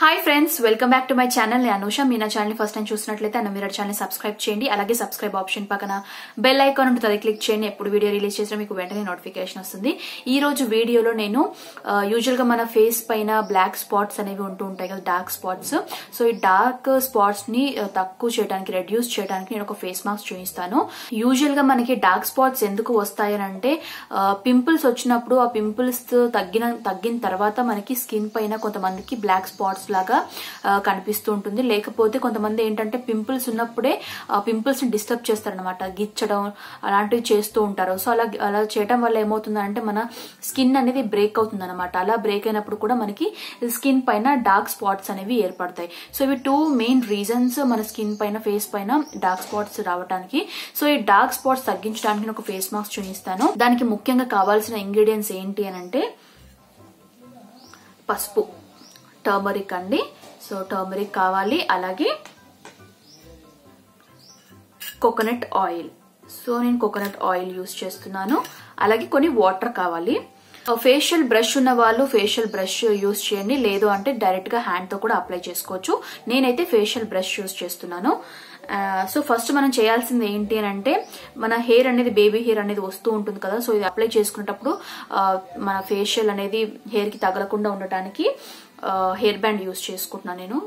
Hi friends, welcome back to my channel. నేను అనూష. మీ నా channel first time చూసినట్లయితే మీరు ఛానల్ సబ్స్క్రైబ్ చేయండి. అలాగే సబ్స్క్రైబ్ ఆప్షన్ పక్కన బెల్ ఐకాన్ ఉంటుంది, అది క్లిక్ చేయండి. ఎప్పుడు వీడియో రిలీజ్ చేసినా మీకు వెంటనే నోటిఫికేషన్ వస్తుంది. ఈ రోజు వీడియోలో నేను యూజువల్ గా మన ఫేస్ పైన బ్లాక్ స్పాట్స్ అనేవి ఉంటూ ఉంటాయి కదా, డార్క్ స్పాట్స్. సో ఈ డార్క్ స్పాట్స్ ని తక్కువ చేయడానికి, రెడ్యూస్ చేయడానికి నేను ఒక ఫేస్ మాస్క్ చూపిస్తాను. యూజువల్ గా మనకి డార్క్ స్పాట్స్ ఎందుకు వస్తాయనంటే పింపుల్స్ వచ్చినప్పుడు ఆ పింపుల్స్ తగ్గిన తర్వాత మనకి స్కిన్ పైన కొంతమందికి బ్లాక్ స్పాట్స్ లాగా కనిపిస్తూ ఉంటుంది. లేకపోతే కొంతమంది ఏంటంటే పింపుల్స్ ఉన్నప్పుడే పింపుల్స్ ని డిస్టర్బ్ చేస్తారనమాట, గిచ్చడం అలాంటివి చేస్తూ ఉంటారు. సో అలా చేయడం వల్ల ఏమవుతుందంటే మన స్కిన్ అనేది బ్రేక్ అవుతుంది అనమాట. అలా బ్రేక్ అయినప్పుడు కూడా మనకి స్కిన్ పైన డార్క్ స్పాట్స్ అనేవి ఏర్పడతాయి. సో ఇవి టూ మెయిన్ రీజన్స్ మన స్కిన్ పైన, ఫేస్ పైన డార్క్ స్పాట్స్ రావడానికి. సో ఈ డార్క్ స్పాట్స్ తగ్గించడానికి నేను ఒక ఫేస్ మాస్క్ చూపిస్తాను. దానికి ముఖ్యంగా కావాల్సిన ఇంగ్రీడియంట్స్ ఏంటి అని అంటే పసుపు, టర్మరిక్ అండి. సో టర్మరిక్ కావాలి, అలాగే కోకోనట్ ఆయిల్. సో నేను కోకోనట్ ఆయిల్ యూస్ చేస్తున్నాను. అలాగే కొన్ని వాటర్ కావాలి. ఫేషియల్ బ్రష్ ఉన్న వాళ్ళు ఫేషియల్ బ్రష్ యూస్ చేయండి, లేదు అంటే డైరెక్ట్ గా హ్యాండ్ తో కూడా అప్లై చేసుకోవచ్చు. నేనైతే ఫేషియల్ బ్రష్ యూస్ చేస్తున్నాను. సో ఫస్ట్ మనం చేయాల్సింది ఏంటి అని అంటే, మన హెయిర్ అనేది, బేబీ హెయిర్ అనేది వస్తూ ఉంటుంది కదా. సో ఇది అప్లై చేసుకునేటప్పుడు మన ఫేషియల్ అనేది హెయిర్ కి తగలకుండా ఉండటానికి హెయిర్ బ్యాండ్ యూస్ చేసుకుంటున్నాను నేను.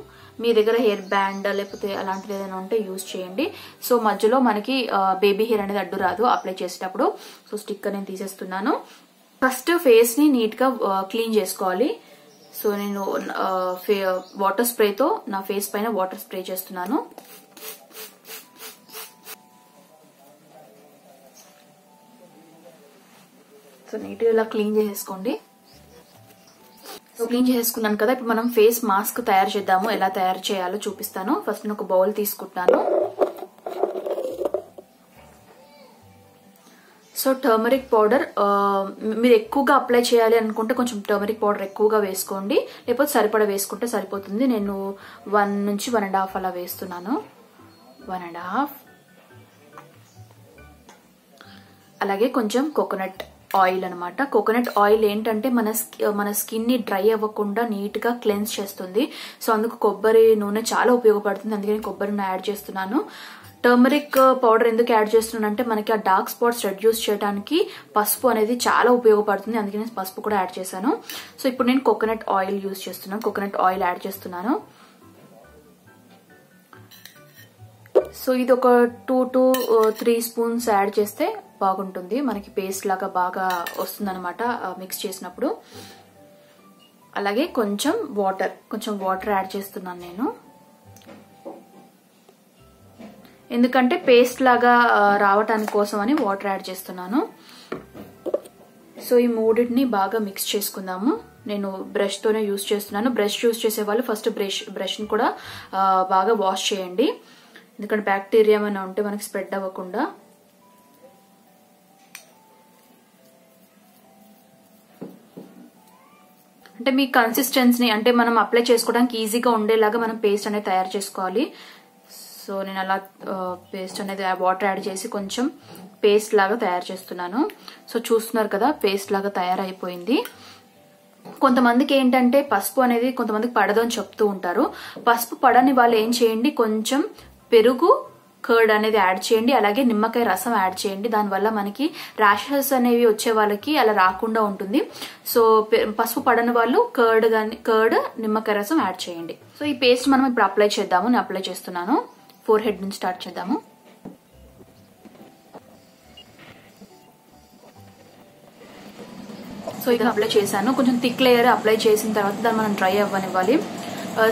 మీ దగ్గర హెయిర్ బ్యాండ్ లేకపోతే అలాంటిది ఏదైనా ఉంటే యూస్ చేయండి. సో మధ్యలో మనకి బేబీ హెయిర్ అనేది అడ్డు రాదు అప్లై చేసేటప్పుడు. సో స్టిక్కర్ నేను తీసేస్తున్నాను. ఫస్ట్ ఫేస్ ని నీట్ గా క్లీన్ చేసుకోవాలి. సో నేను వాటర్ స్ప్రేతో నా ఫేస్ పైన వాటర్ స్ప్రే చేస్తున్నాను. సో నీట్ గా ఇలా క్లీన్ చేసేసుకోండి. సో క్లీన్ చేసుకున్నాను కదా, ఇప్పుడు మనం ఫేస్ మాస్క్ తయారు చేద్దాము. ఎలా తయారు చేయాలో చూపిస్తాను. ఫస్ట్ నేను ఒక బౌల్ తీసుకుంటున్నాను. సో టర్మరిక్ పౌడర్ మీరు ఎక్కువగా అప్లై చేయాలి అనుకుంటే కొంచెం టర్మరిక్ పౌడర్ ఎక్కువగా వేసుకోండి, లేకపోతే సరిపడా వేసుకుంటే సరిపోతుంది. నేను 1 నుంచి 1.5 అలా వేస్తున్నాను. 1.5. అలాగే కొంచెం కోకోనట్ ఆయిల్ అనమాట. కోకోనట్ ఆయిల్ ఏంటంటే మన స్కిన్ ని డ్రై అవ్వకుండా నీట్ గా క్లెన్స్ చేస్తుంది. సో అందుకు కొబ్బరి నూనె చాలా ఉపయోగపడుతుంది, అందుకని కొబ్బరి నూనె యాడ్ చేస్తున్నాను. టర్మరిక్ పౌడర్ ఎందుకు యాడ్ చేస్తున్నాను అంటే, మనకి ఆ డార్క్ స్పాట్స్ రెడ్యూస్ చేయడానికి పసుపు అనేది చాలా ఉపయోగపడుతుంది, అందుకని పసుపు కూడా యాడ్ చేశాను. సో ఇప్పుడు నేను కోకోనట్ ఆయిల్ యూజ్ చేస్తున్నాను. కోకోనట్ ఆయిల్ యాడ్ చేస్తున్నాను. సో ఇది ఒక 2 to 3 స్పూన్స్ యాడ్ చేస్తే బాగుంటుంది, మనకి పేస్ట్ లాగా బాగా వస్తుంది అనమాట మిక్స్ చేసినప్పుడు. అలాగే కొంచెం వాటర్ యాడ్ చేస్తున్నాను నేను, ఎందుకంటే పేస్ట్ లాగా రావటానికి కోసం అని వాటర్ యాడ్ చేస్తున్నాను. సో ఈ మూడింటిని బాగా మిక్స్ చేసుకుందాము. నేను బ్రష్ తోనే యూస్ చేస్తున్నాను. బ్రష్ యూస్ చేసే వాళ్ళు ఫస్ట్ బ్రష్ ని కూడా బాగా వాష్ చేయండి, ఎందుకంటే బ్యాక్టీరియా ఏమైనా ఉంటే మనకి స్ప్రెడ్ అవ్వకుండా. అంటే మీ కన్సిస్టెన్సీని, అంటే మనం అప్లై చేసుకోవడానికి ఈజీగా ఉండేలాగా మనం పేస్ట్ అనేది తయారు చేసుకోవాలి. సో నేను అలా పేస్ట్ అనేది వాటర్ యాడ్ చేసి కొంచెం పేస్ట్ లాగా తయారు చేస్తున్నాను. సో చూస్తున్నారు కదా, పేస్ట్ లాగా తయారైపోయింది. కొంతమందికి ఏంటంటే పసుపు అనేది కొంతమందికి పడదు అని చెప్తూ ఉంటారు. పసుపు పడని వాళ్ళు ఏం చేయండి, కొంచెం పెరుగు, కర్డ్ అనేది యాడ్ చేయండి. అలాగే నిమ్మకాయ రసం యాడ్ చేయండి. దానివల్ల మనకి ర్యాషెస్ అనేవి వచ్చే వాళ్ళకి అలా రాకుండా ఉంటుంది. సో పసుపు పడని వాళ్ళు కర్డ్, నిమ్మకాయ రసం యాడ్ చేయండి. సో ఈ పేస్ట్ మనం ఇప్పుడు అప్లై చేద్దాము. నేను అప్లై చేస్తున్నాను. ఫోర్ హెడ్ నుంచి స్టార్ట్ చేద్దాము. సో ఇది అప్లై చేశాను. కొంచెం థిక్ లేయర్ అప్లై చేసిన తర్వాత దాన్ని మనం డ్రై అవ్వనివ్వాలి.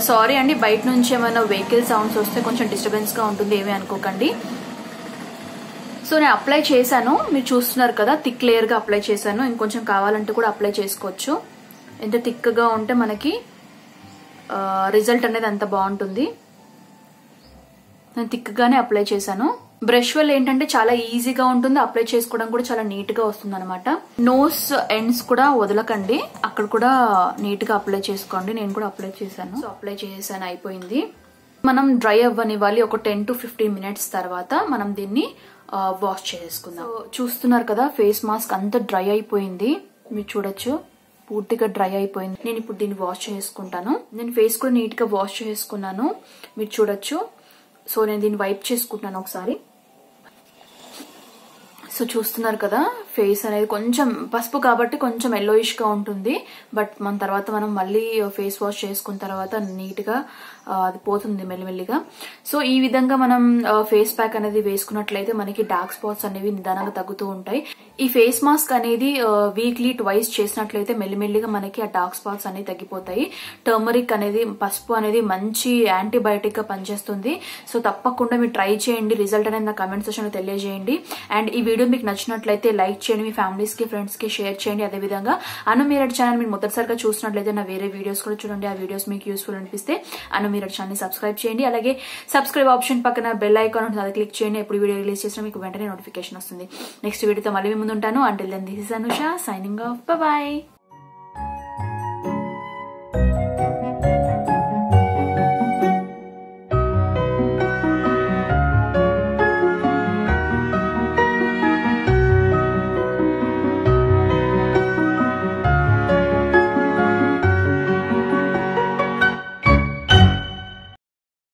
సారీ అండి, బయట నుంచి ఏమైనా వెహికల్ సౌండ్స్ వస్తే కొంచెం డిస్టర్బెన్స్ గా ఉంటుంది, ఏమీ అనుకోకండి. సో నేను అప్లై చేశాను, మీరు చూస్తున్నారు కదా, థిక్ లేయర్ గా అప్లై చేశాను. ఇంకొంచెం కావాలంటే కూడా అప్లై చేసుకోవచ్చు. ఎంత థిక్ గా ఉంటే మనకి రిజల్ట్ అనేది అంత బాగుంటుంది. నేను థిక్ గానే అప్లై చేశాను. బ్రష్ వల్ల ఏంటంటే చాలా ఈజీగా ఉంటుంది, అప్లై చేసుకోవడం కూడా చాలా నీట్ గా వస్తుంది అనమాట. నోస్ ఎండ్స్ కూడా వదలకండి, అక్కడ కూడా నీట్ గా అప్లై చేసుకోండి. నేను కూడా అప్లై చేశాను. సో అప్లై చేశాను, అయిపోయింది. మనం డ్రై అవ్వనివ్వాలి. ఒక 10 to 15 మినిట్స్ తర్వాత మనం దీన్ని వాష్ చేసుకుందాం. చూస్తున్నారు కదా, ఫేస్ మాస్క్ అంతా డ్రై అయిపోయింది, మీరు చూడొచ్చు. పూర్తిగా డ్రై అయిపోయింది. నేను ఇప్పుడు దీన్ని వాష్ చేసుకుంటాను. నేను ఫేస్ కూడా నీట్ గా వాష్ చేసుకున్నాను, మీరు చూడొచ్చు. సో నేను దీన్ని వైప్ చేసుకుంటున్నాను ఒకసారి. సో చూస్తున్నారు కదా, ఫేస్ అనేది కొంచెం పసుపు కాబట్టి కొంచెం ఎల్లోయిష్ గా ఉంటుంది. బట్ మన తర్వాత మనం మళ్ళీ ఫేస్ వాష్ చేసుకున్న తర్వాత నీట్ గా అది పోతుంది మెల్లిమెల్లిగా. సో ఈ విధంగా మనం ఫేస్ ప్యాక్ అనేది వేసుకున్నట్లయితే మనకి డార్క్ స్పాట్స్ అనేవి నిదానంగా తగ్గుతూ ఉంటాయి. ఈ ఫేస్ మాస్క్ అనేది వీక్లీ ట్వైస్ చేసినట్లయితే మెల్లిమెల్లిగా మనకి ఆ డార్క్ స్పాట్స్ అనేవి తగ్గిపోతాయి. టర్మరిక్ అనేది, పసుపు అనేది మంచి యాంటీబయాటిక్ గా పనిచేస్తుంది. సో తప్పకుండా మీరు ట్రై చేయండి, రిజల్ట్ అనేది నా కమెంట్ సెక్షన్ లో తెలియజేయండి. అండ్ ఈ వీడియో మీకు నచ్చినట్లయితే లైక్ చేయండి, మీ ఫ్యామిలీస్ కి ఫ్రెండ్స్ కి షేర్ చేయండి. అదేవిధంగా అను మీరట్ ఛానల్ మీరు మొదటిసారిగా చూసినట్లయితే నా వేరే వీడియోస్ కూడా చూడండి. ఆ వీడియోస్ మీకు యూస్ఫుల్ అనిపిస్తే అను మీరట్ ఛానల్ సబ్స్క్రైబ్ చేయండి. అలాగే సబ్స్క్రైబ్ ఆప్షన్ పక్కన బెల్ ఐకాన్ ఉంటుంది, అది క్లిక్ చేయండి. ఎప్పుడు వీడియో రిలీజ్ చేసినా మీకు వెంటనే నోటిఫికేషన్ వస్తుంది. నెక్స్ట్ వీడియోతో మళ్ళీ మీ ముందు ఉంటాను. Until then this is Anusha signing off. By.